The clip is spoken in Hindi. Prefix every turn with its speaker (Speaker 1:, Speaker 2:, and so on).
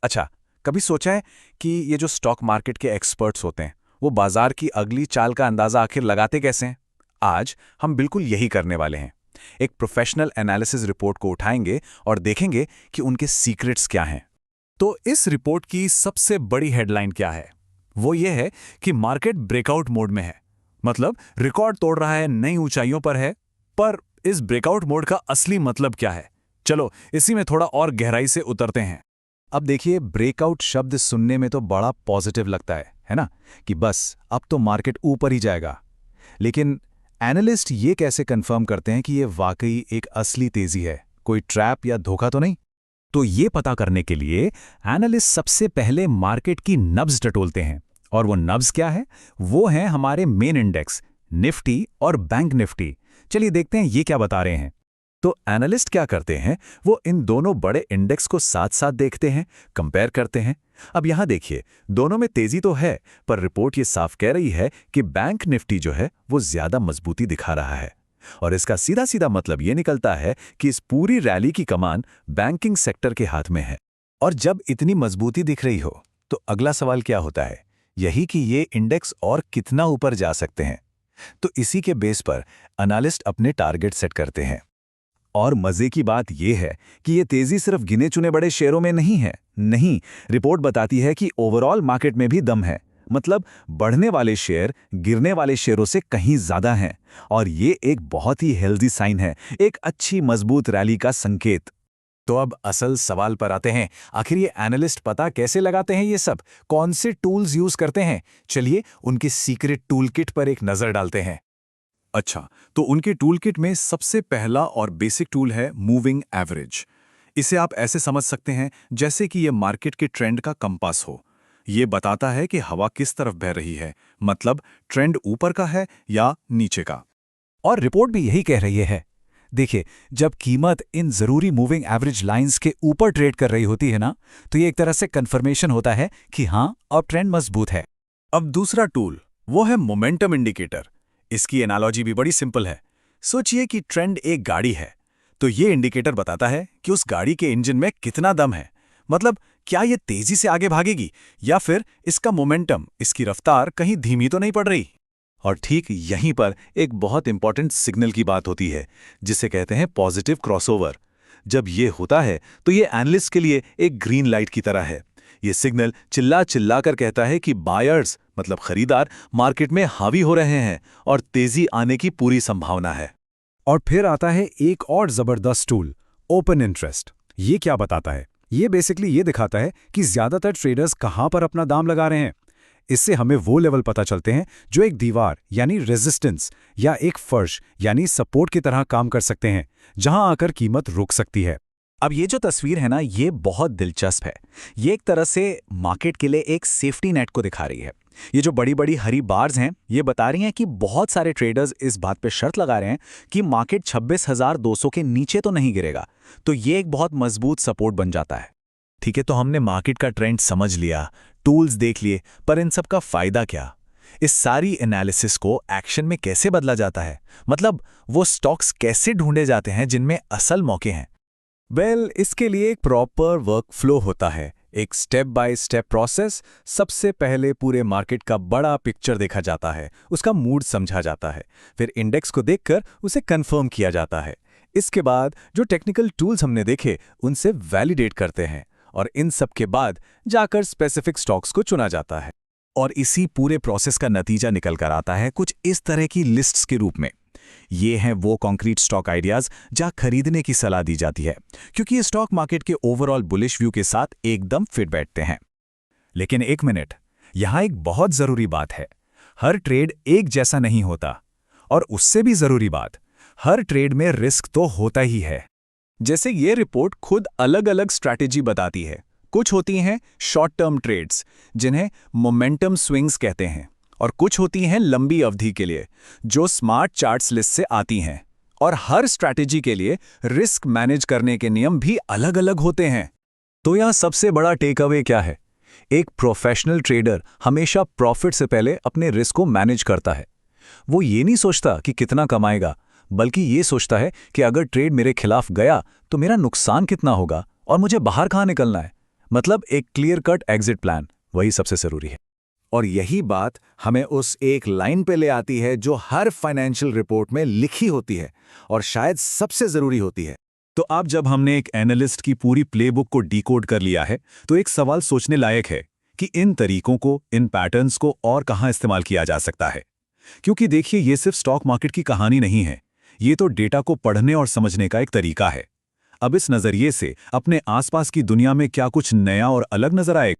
Speaker 1: अच्छा, कभी सोचा है कि ये जो स्टॉक मार्केट के एक्सपर्ट्स होते हैं वो बाजार की अगली चाल का अंदाजा आखिर लगाते कैसे हैं? आज हम बिल्कुल यही करने वाले हैं। एक प्रोफेशनल एनालिसिस रिपोर्ट को उठाएंगे और देखेंगे कि उनके सीक्रेट्स क्या हैं। तो इस रिपोर्ट की सबसे बड़ी हेडलाइन क्या है? वो ये है कि मार्केट ब्रेकआउट मोड में है। मतलब रिकॉर्ड तोड़ रहा है, नई ऊंचाइयों पर है। पर इस ब्रेकआउट मोड का असली मतलब क्या है? चलो इसी में थोड़ा और गहराई से उतरते हैं। अब देखिए, ब्रेकआउट शब्द सुनने में तो बड़ा पॉजिटिव लगता है ना, कि बस अब तो मार्केट ऊपर ही जाएगा। लेकिन एनालिस्ट ये कैसे कंफर्म करते हैं कि ये वाकई एक असली तेजी है, कोई ट्रैप या धोखा तो नहीं? तो ये पता करने के लिए एनालिस्ट सबसे पहले मार्केट की नब्ज टटोलते हैं। और वो नब्ज क्या है? वो हैं हमारे मेन इंडेक्स निफ्टी और बैंक निफ्टी। चलिए देखते हैं ये क्या बता रहे हैं। तो एनालिस्ट क्या करते हैं, वो इन दोनों बड़े इंडेक्स को साथ साथ देखते हैं, कंपेयर करते हैं। अब यहां देखिए, दोनों में तेजी तो है, पर रिपोर्ट ये साफ कह रही है कि बैंक निफ्टी जो है वो ज्यादा मजबूती दिखा रहा है। और इसका सीधा सीधा मतलब ये निकलता है कि इस पूरी रैली की कमान बैंकिंग सेक्टर के हाथ में है। और जब इतनी मजबूती दिख रही हो तो अगला सवाल क्या होता है? यही कि ये इंडेक्स और कितना ऊपर जा सकते हैं। तो इसी के बेस पर एनालिस्ट अपने टारगेट सेट करते हैं। और मजे की बात यह है कि ये तेजी सिर्फ गिने चुने बड़े शेयरों में नहीं है। नहीं, रिपोर्ट बताती है कि ओवरऑल मार्केट में भी दम है। मतलब बढ़ने वाले शेयर गिरने वाले शेयरों से कहीं ज्यादा हैं। और ये एक बहुत ही हेल्दी साइन है, एक अच्छी मजबूत रैली का संकेत। तो अब असल सवाल पर आते हैं, आखिर ये एनालिस्ट पता कैसे लगाते हैं ये सब? कौन से टूल्स यूज करते हैं? चलिए उनके सीक्रेट टूल किट पर एक नजर डालते हैं। अच्छा, तो उनके टूल किट में सबसे पहला और बेसिक टूल है मूविंग एवरेज। इसे आप ऐसे समझ सकते हैं जैसे कि ये मार्केट के ट्रेंड का कंपास हो। ये बताता है कि हवा किस तरफ बह रही है, मतलब ट्रेंड ऊपर का है या नीचे का। और रिपोर्ट भी यही कह रही है। देखिए, जब कीमत इन जरूरी मूविंग एवरेज लाइंस के ऊपर ट्रेड कर रही होती है ना, तो ये एक तरह से कंफर्मेशन होता है कि हाँ, अब ट्रेंड मजबूत है। अब दूसरा टूल वो है मोमेंटम इंडिकेटर। इसकी एनालॉजी भी बड़ी सिंपल है। सोचिए कि ट्रेंड एक गाड़ी है, तो ये इंडिकेटर बताता है कि उस गाड़ी के इंजन में कितना दम है। मतलब क्या ये तेजी से आगे भागेगी या फिर इसका मोमेंटम, इसकी रफ्तार कहीं धीमी तो नहीं पड़ रही। और ठीक यहीं पर एक बहुत इंपॉर्टेंट सिग्नल की बात होती है, जिसे कहते हैं पॉजिटिव क्रॉसओवर। जब ये होता है तो ये एनालिस्ट के लिए एक ग्रीन लाइट की तरह है। ये सिग्नल चिल्ला चिल्ला कर कहता है कि बायर्स, मतलब खरीदार, मार्केट में हावी हो रहे हैं और तेजी आने की पूरी संभावना है। और फिर आता है एक और जबरदस्त टूल, ओपन इंटरेस्ट। ये क्या बताता है? ये बेसिकली ये दिखाता है कि ज्यादातर ट्रेडर्स कहां पर अपना दाम लगा रहे हैं। इससे हमें वो लेवल पता चलते हैं जो एक दीवार यानी रेजिस्टेंस या एक फर्श यानी सपोर्ट की तरह काम कर सकते हैं, जहां आकर कीमत रुक सकती है। अब ये जो तस्वीर है ना, ये बहुत दिलचस्प है। ये एक तरह से मार्केट के लिए एक सेफ्टी नेट को दिखा रही है। ये जो बड़ी बड़ी हरी बार्स हैं, ये बता रही हैं कि बहुत सारे ट्रेडर्स इस बात पे शर्त लगा रहे हैं कि मार्केट 26,200 के नीचे तो नहीं गिरेगा। तो ये एक बहुत मजबूत सपोर्ट बन जाता है। ठीक है, तो हमने मार्केट का ट्रेंड समझ लिया, टूल्स देख लिए, पर इन सब का फायदा क्या? इस सारी एनालिसिस को एक्शन में कैसे बदला जाता है? मतलब वो स्टॉक्स कैसे ढूंढे जाते हैं जिनमें असल मौके हैं? इसके लिए एक प्रॉपर वर्क फ्लो होता है, एक स्टेप बाय स्टेप प्रोसेस। सबसे पहले पूरे मार्केट का बड़ा पिक्चर देखा जाता है, उसका मूड समझा जाता है, फिर इंडेक्स को देखकर उसे कंफर्म किया जाता है। इसके बाद जो टेक्निकल टूल्स हमने देखे उनसे वैलिडेट करते हैं, और इन सब के बाद जाकर स्पेसिफिक स्टॉक्स को चुना जाता है। और इसी पूरे प्रोसेस का नतीजा निकल कर आता है कुछ इस तरह की लिस्ट्स के रूप में। ये हैं वो कॉन्क्रीट स्टॉक आइडियाज जहां खरीदने की सलाह दी जाती है, क्योंकि ये स्टॉक मार्केट के ओवरऑल बुलिश व्यू के साथ एकदम फिट बैठते हैं। लेकिन एक मिनट, यहां एक बहुत जरूरी बात है। हर ट्रेड एक जैसा नहीं होता। और उससे भी जरूरी बात, हर ट्रेड में रिस्क तो होता ही है। जैसे ये रिपोर्ट खुद अलग अलग स्ट्रैटेजी बताती है। कुछ होती हैं शॉर्ट टर्म ट्रेड्स, जिन्हें मोमेंटम स्विंग्स कहते हैं, और कुछ होती हैं लंबी अवधि के लिए, जो स्मार्ट चार्ट्स लिस्ट से आती हैं। और हर स्ट्रैटेजी के लिए रिस्क मैनेज करने के नियम भी अलग अलग होते हैं। तो यहां सबसे बड़ा टेक अवे क्या है? एक प्रोफेशनल ट्रेडर हमेशा प्रॉफिट से पहले अपने रिस्क को मैनेज करता है। वो ये नहीं सोचता कि कितना कमाएगा, बल्कि ये सोचता है कि अगर ट्रेड मेरे खिलाफ गया तो मेरा नुकसान कितना होगा और मुझे बाहर कहाँ निकलना है। मतलब एक क्लियर कट एग्जिट प्लान, वही सबसे जरूरी है।
Speaker 2: और यही बात हमें उस एक लाइन पे ले आती है जो हर फाइनेंशियल रिपोर्ट में लिखी होती है और शायद सबसे जरूरी होती है।
Speaker 3: तो अब जब हमने एक एनालिस्ट की पूरी प्लेबुक को डिकोड कर लिया है, तो एक सवाल सोचने लायक है कि इन तरीकों को, इन पैटर्न्स को और कहाँ इस्तेमाल किया जा सकता है। क्योंकि देखिए, ये सिर्फ स्टॉक मार्केट की कहानी नहीं है, ये तो डेटा को पढ़ने और समझने का एक तरीका है। अब इस नज़रिए से अपने आसपास की दुनिया में क्या कुछ नया और अलग नजर आए?